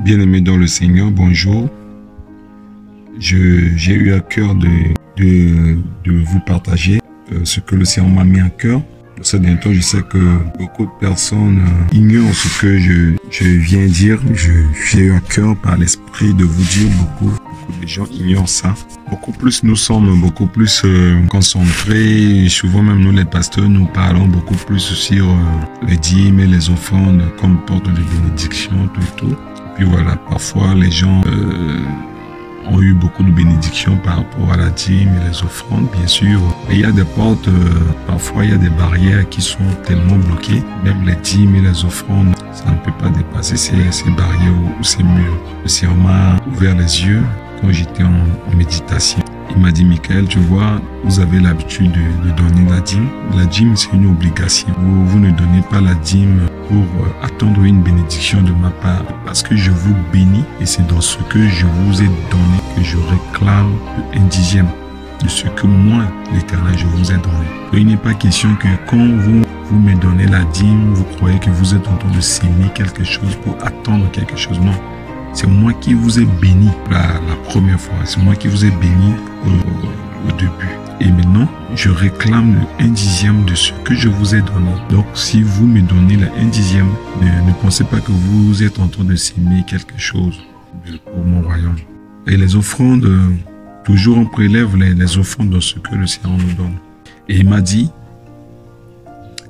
Bien-aimés dans le Seigneur, bonjour. J'ai eu à cœur de vous partager ce que le Seigneur m'a mis à cœur. Dans ce dernier temps, je sais que beaucoup de personnes ignorent ce que je viens dire. J'ai eu à cœur par l'esprit de vous dire beaucoup de gens ignorent ça. Beaucoup plus, nous sommes beaucoup plus concentrés. Souvent même nous les pasteurs, nous parlons beaucoup plus sur les dîmes et les offrandes comme porte de bénédiction, tout et tout. Puis voilà, parfois les gens ont eu beaucoup de bénédictions par rapport à la dîme et les offrandes, bien sûr. Mais il y a des portes, parfois il y a des barrières qui sont tellement bloquées. Même les dîmes et les offrandes, ça ne peut pas dépasser ces barrières ou ces murs. Le Seigneur m'a ouvert les yeux quand j'étais en méditation. Il m'a dit, Michael, tu vois, vous avez l'habitude de donner la dîme. La dîme, c'est une obligation. Vous ne donnez pas la dîme pour attendre une bénédiction de ma part. Parce que je vous bénis et c'est dans ce que je vous ai donné que je réclame un dixième de ce que moi, l'Éternel, je vous ai donné. Donc, il n'est pas question que quand vous me donnez la dîme, vous croyez que vous êtes en train de s'aimer quelque chose pour attendre quelque chose. Non. C'est moi qui vous ai béni la première fois. C'est moi qui vous ai béni au début. Et maintenant, je réclame le 1/10 de ce que je vous ai donné. Donc, si vous me donnez le 1/10, ne pensez pas que vous êtes en train de s'aimer quelque chose pour mon royaume. Et les offrandes, toujours on prélève les offrandes dans ce que le Seigneur nous donne. Et il m'a dit,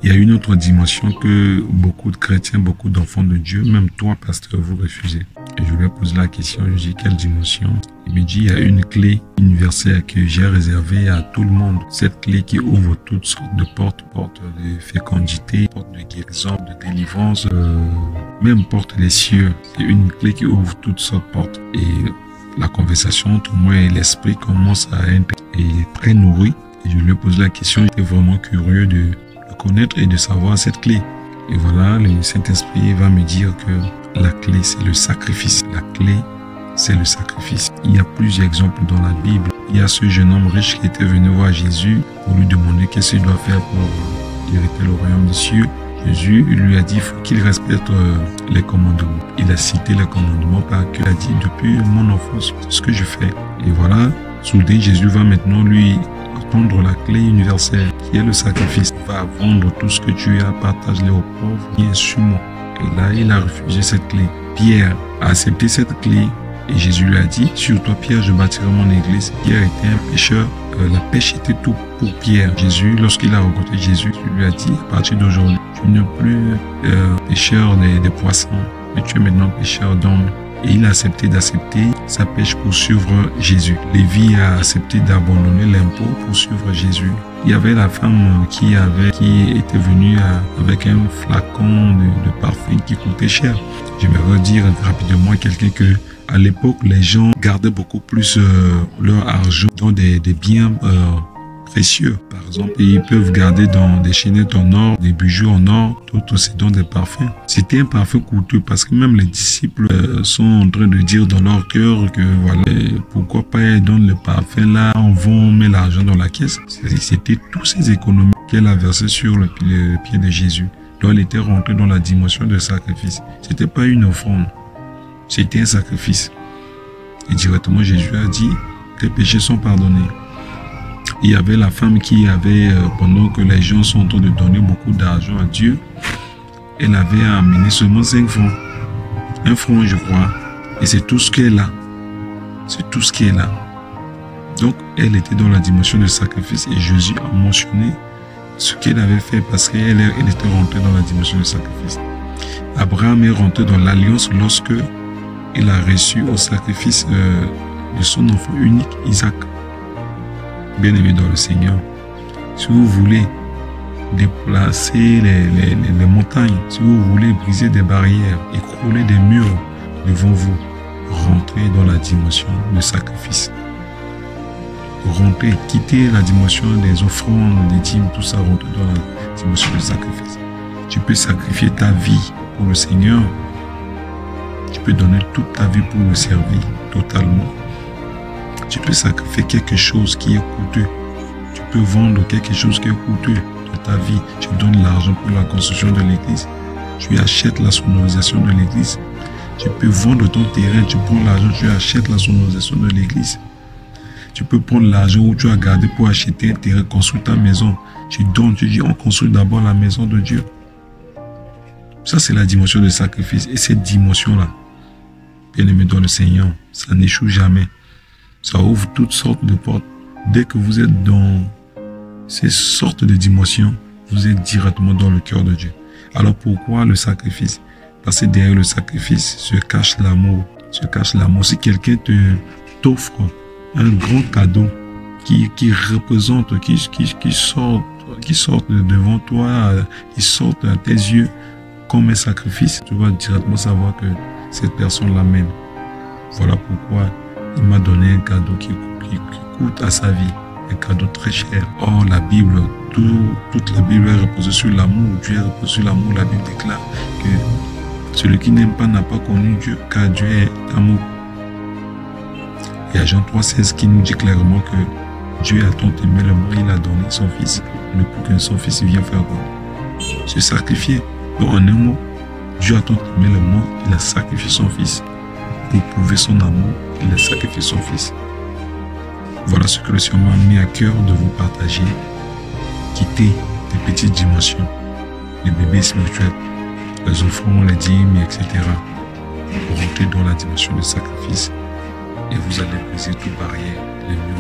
il y a une autre dimension que beaucoup de chrétiens, beaucoup d'enfants de Dieu, même toi, pasteur, vous refusez. Et je lui ai posé la question, je lui ai dit, quelle dimension? Il me dit, il y a une clé universelle que j'ai réservée à tout le monde. Cette clé qui ouvre toutes sortes de portes, portes de fécondité, portes de guérison, de délivrance, même portes des cieux. C'est une clé qui ouvre toutes sortes de portes. Et la conversation entre moi et l'esprit commence à être très nourrie. Et je lui ai posé la question, j'étais vraiment curieux de connaître et de savoir cette clé. Et voilà, le Saint-Esprit va me dire que la clé, c'est le sacrifice. La clé, c'est le sacrifice. Il y a plusieurs exemples dans la Bible. Il y a ce jeune homme riche qui était venu voir Jésus pour lui demander qu'est-ce qu'il doit faire pour hériter le royaume des cieux. Jésus lui a dit qu'il faut qu'il respecte les commandements. Il a cité les commandements parce qu'il a dit depuis mon enfance, c'est ce que je fais. Et voilà, soudain, Jésus va maintenant lui prendre la clé universelle qui est le sacrifice. Il va vendre tout ce que tu as, partage-les aux pauvres, viens sur moi. Et là, il a refusé cette clé. Pierre a accepté cette clé et Jésus lui a dit, sur toi Pierre, je bâtirai mon église. Pierre était un pécheur. La pêche était tout pour Pierre. Jésus, lorsqu'il a rencontré Jésus, il lui a dit, à partir d'aujourd'hui, tu n'es plus pêcheur des poissons, mais tu es maintenant pêcheur d'hommes. Et il a accepté d'accepter sa pêche pour suivre Jésus. Lévi a accepté d'abandonner l'impôt pour suivre Jésus. Il y avait la femme qui était venue avec un flacon de parfum qui coûtait cher. J'aimerais dire rapidement à quelqu'un que à l'époque, les gens gardaient beaucoup plus leur argent dans des biens précieux. Par exemple, ils peuvent garder dans des chaînettes en or, des bijoux en or, tout aussi dans des parfums. C'était un parfum coûteux parce que même les disciples sont en train de dire dans leur cœur que voilà, pourquoi pas elle donne le parfum là, on met l'argent dans la caisse. C'était toutes ces économies qu'elle a versées sur le pied de Jésus. Donc elle était rentrée dans la dimension de sacrifice. C'était pas une offrande, c'était un sacrifice. Et directement Jésus a dit, tes péchés sont pardonnés. Il y avait la femme qui avait, pendant que les gens sont en train de donner beaucoup d'argent à Dieu, elle avait amené seulement 5 francs. 1 franc, je crois. Et c'est tout ce qu'elle a. C'est tout ce qu'elle a. Donc, elle était dans la dimension de sacrifice et Jésus a mentionné ce qu'elle avait fait parce qu'elle était rentrée dans la dimension de sacrifice. Abraham est rentré dans l'alliance lorsque il a reçu au sacrifice de son enfant unique, Isaac. Bien-aimé dans le Seigneur, si vous voulez déplacer les montagnes, si vous voulez briser des barrières, écrouler des murs devant vous, rentrez dans la dimension de sacrifice. Rentrez, quittez la dimension des offrandes, des dîmes, tout ça, rentrez dans la dimension du sacrifice. Tu peux sacrifier ta vie pour le Seigneur. Tu peux donner toute ta vie pour le servir totalement. Tu peux sacrifier quelque chose qui est coûteux. Tu peux vendre quelque chose qui est coûteux de ta vie. Tu donnes l'argent pour la construction de l'église. Tu achètes la sonorisation de l'église. Tu peux vendre ton terrain, tu prends l'argent, tu achètes la sonorisation de l'église. Tu peux prendre l'argent où tu as gardé pour acheter un terrain, construire ta maison. Tu donnes, tu dis, on construit d'abord la maison de Dieu. Ça, c'est la dimension du sacrifice. Et cette dimension-là, bien aimé dans le Seigneur, ça n'échoue jamais. Ça ouvre toutes sortes de portes. Dès que vous êtes dans ces sortes de dimensions, vous êtes directement dans le cœur de Dieu. Alors pourquoi le sacrifice? Parce que derrière le sacrifice se cache l'amour. Se cache l'amour. Si quelqu'un t'offre un grand cadeau qui représente, qui sort devant toi, qui sort à tes yeux comme un sacrifice, tu vas directement savoir que cette personne l'amène. Voilà pourquoi il m'a donné un cadeau qui coûte à sa vie, un cadeau très cher. Or, la Bible, toute la Bible est reposée sur l'amour. Dieu est reposé sur l'amour. La Bible déclare que celui qui n'aime pas n'a pas connu Dieu, car Dieu est amour. Il y a Jean 3,16 qui nous dit clairement que Dieu a tant aimé le monde, il a donné son Fils, mais pour que son Fils vienne faire quoi? Se sacrifier. Donc, en un mot, Dieu a tant aimé le monde, il a sacrifié son Fils. Pour prouver son amour, il a sacrifié son Fils. Voilà ce que le Seigneur m'a mis à cœur de vous partager. Quitter des petites dimensions, les bébés spirituels, les offrandes, les dîmes, etc. pour rentrer dans la dimension du sacrifice. Et vous allez briser toute barrière, les murs